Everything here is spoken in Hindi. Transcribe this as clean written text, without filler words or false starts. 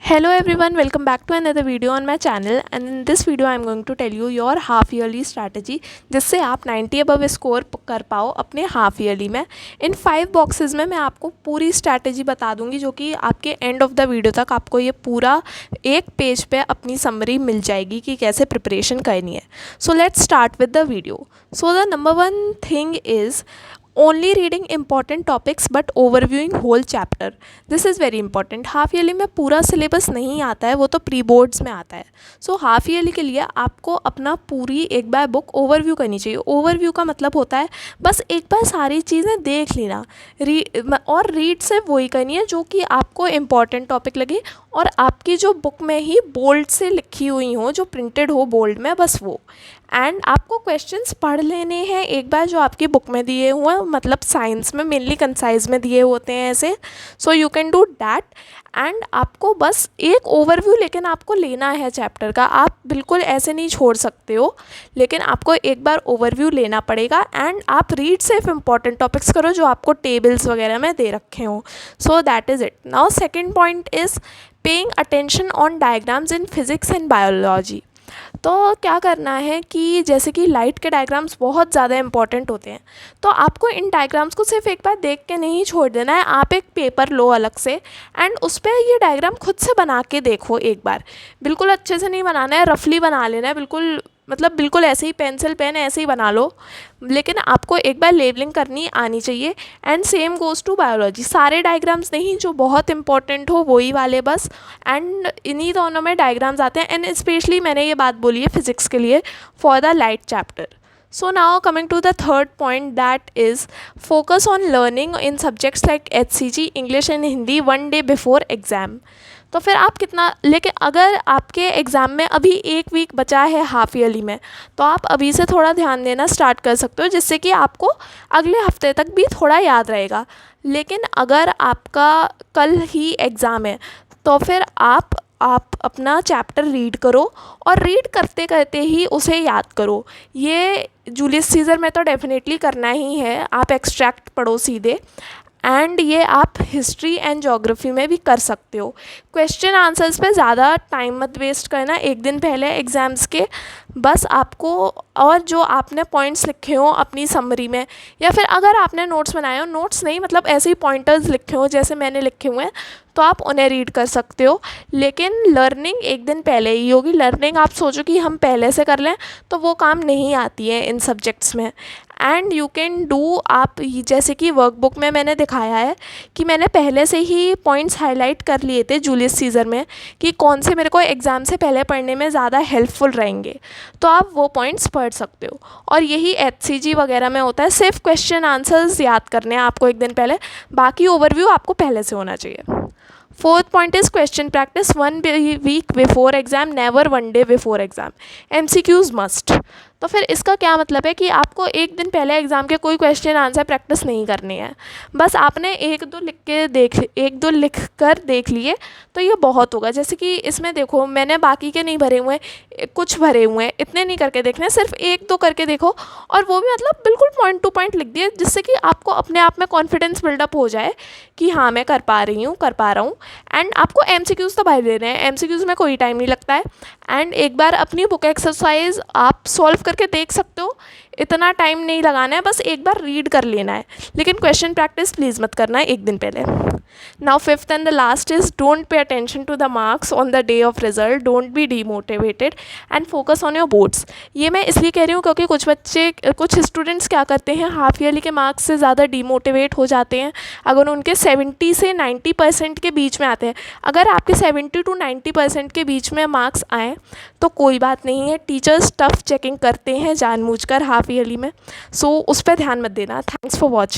Hello everyone, welcome back to another video on my channel, and in this video I am going to tell you your half yearly strategy जिससे आप 90 अबव स्कोर कर पाओ अपने हाफ ईयरली में। इन 5 बॉक्सेस में मैं आपको पूरी स्ट्रैटेजी बता दूंगी जो कि आपके एंड ऑफ द वीडियो तक आपको ये पूरा एक पेज पे अपनी समरी मिल जाएगी कि कैसे प्रिपरेशन करनी है। So let's start with the video. So the number 1 thing is only reading important topics but overviewing whole chapter. This is very important. Half yearly में पूरा सिलेबस नहीं आता है, वो तो प्री बोर्ड्स में आता है। सो हाफ ईयरली के लिए आपको अपना पूरी एक बार बुक ओवरव्यू करनी चाहिए। ओवरव्यू का मतलब होता है बस एक बार सारी चीज़ें देख लेना, और रीड से वही करनी है जो कि आपको इम्पॉर्टेंट टॉपिक लगे और आपकी जो बुक में ही बोल्ड से लिखी हुई हो, जो प्रिंटेड हो बोल्ड में, बस वो। एंड आपको क्वेश्चंस पढ़ लेने हैं एक बार जो आपकी बुक में दिए हुए हैं, मतलब साइंस में मेनली कंसाइज में दिए होते हैं ऐसे। So you can do that. And आपको बस एक ओवरव्यू लेकिन आपको लेना है चैप्टर का। आप बिल्कुल ऐसे नहीं छोड़ सकते हो, लेकिन आपको एक बार ओवरव्यू लेना पड़ेगा। एंड आप रीड सिर्फ इंपॉर्टेंट टॉपिक्स करो जो आपको टेबल्स वगैरह में दे रखे हों। So that is it. Now second point is paying attention on diagrams in physics and biology. तो क्या करना है कि जैसे कि लाइट के डायग्राम्स बहुत ज़्यादा इंपॉर्टेंट होते हैं, तो आपको इन डायग्राम्स को सिर्फ एक बार देख के नहीं छोड़ देना है। आप एक पेपर लो अलग से एंड उस पर ये डायग्राम खुद से बना के देखो एक बार। बिल्कुल अच्छे से नहीं बनाना है, रफली बना लेना है, बिल्कुल ऐसे ही पेंसिल पेन ऐसे ही बना लो, लेकिन आपको एक बार लेबलिंग करनी आनी चाहिए। And same goes to biology. सारे डायग्राम्स नहीं, जो बहुत इंपॉर्टेंट हो वही वाले बस। एंड इन्हीं दोनों में डायग्राम्स आते हैं। एंड स्पेशली मैंने ये बात बोली है फिज़िक्स के लिए for the light chapter. So now coming to the third point, that is focus on learning in subjects like HCG, English and Hindi 1 day before exam। तो फिर आप कितना, लेकिन अगर आपके एग्ज़ाम में अभी 1 वीक बचा है हाफ ईयरली में, तो आप अभी से थोड़ा ध्यान देना स्टार्ट कर सकते हो, जिससे कि आपको अगले हफ्ते तक भी थोड़ा याद रहेगा। लेकिन अगर आपका कल ही एग्ज़ाम है तो फिर आप अपना चैप्टर रीड करो और रीड करते करते ही उसे याद करो। ये जूलियस सीज़र में तो डेफिनेटली करना ही है। आप एक्सट्रैक्ट पढ़ो सीधे। एंड ये आप हिस्ट्री एंड जोग्राफ़ी में भी कर सकते हो। क्वेश्चन आंसर्स पे ज़्यादा टाइम मत वेस्ट करना एक दिन पहले एग्ज़ाम्स के। बस आपको, और जो आपने पॉइंट्स लिखे हो अपनी समरी में, या फिर अगर आपने नोट्स बनाए हो, नोट्स नहीं मतलब ऐसे ही पॉइंटर्स लिखे हो जैसे मैंने लिखे हुए हैं, तो आप उन्हें रीड कर सकते हो। लेकिन लर्निंग एक दिन पहले ही होगी। लर्निंग आप सोचो कि हम पहले से कर लें, तो वो काम नहीं आती है इन सब्जेक्ट्स में। एंड यू कैन डू, आप जैसे कि वर्कबुक में मैंने दिखाया है कि मैंने पहले से ही पॉइंट्स हाईलाइट कर लिए थे जूलियस सीज़र में कि कौन से मेरे को एग्ज़ाम से पहले पढ़ने में ज़्यादा हेल्पफुल रहेंगे, तो आप वो पॉइंट्स पढ़ सकते हो। और यही HCG वगैरह में होता है, सिर्फ क्वेश्चन आंसर्स याद करने हैं आपको एक दिन पहले, बाकी ओवरव्यू आपको पहले से होना चाहिए। Fourth point is question practice 1 week before exam, never 1 day before exam. MCQs must. तो फिर इसका क्या मतलब है कि आपको एक दिन पहले एग्ज़ाम के कोई क्वेश्चन आंसर प्रैक्टिस नहीं करनी है। बस आपने एक दो लिख कर देख लिए तो ये बहुत होगा। जैसे कि इसमें देखो, मैंने बाकी के नहीं भरे हुए हैं, कुछ भरे हुए हैं, इतने नहीं करके देखने, सिर्फ 1-2 करके देखो, और वो भी मतलब बिल्कुल पॉइंट टू पॉइंट लिख दिए, जिससे कि आपको अपने आप में कॉन्फिडेंस बिल्डअप हो जाए कि हाँ मैं कर पा रहा हूँ। एंड आपको MCQs तो भर देने हैं, MCQs में कोई टाइम नहीं लगता है। एंड एक बार अपनी बुक एक्सरसाइज आप सॉल्व करके देख सकते हो, इतना टाइम नहीं लगाना है, बस एक बार रीड कर लेना है। लेकिन क्वेश्चन प्रैक्टिस प्लीज़ मत करना है एक दिन पहले। Now fifth and the last is don't pay attention to the marks on the day of result, don't be demotivated and focus on your boards. ये मैं इसलिए कह रही हूँ क्योंकि कुछ स्टूडेंट्स क्या करते हैं, हाफ ईयरली के मार्क्स से ज़्यादा डीमोटिवेट हो जाते हैं अगर उनके 70 से 90% के बीच में आते हैं। अगर आपके 70 to 90% के बीच में मार्क्स आएँ तो कोई बात नहीं है, टीचर्स टफ चेकिंग करते हैं जानबूझकर हाफ ईयरली में। सो उस पर ध्यान मत देना। Thanks for watching.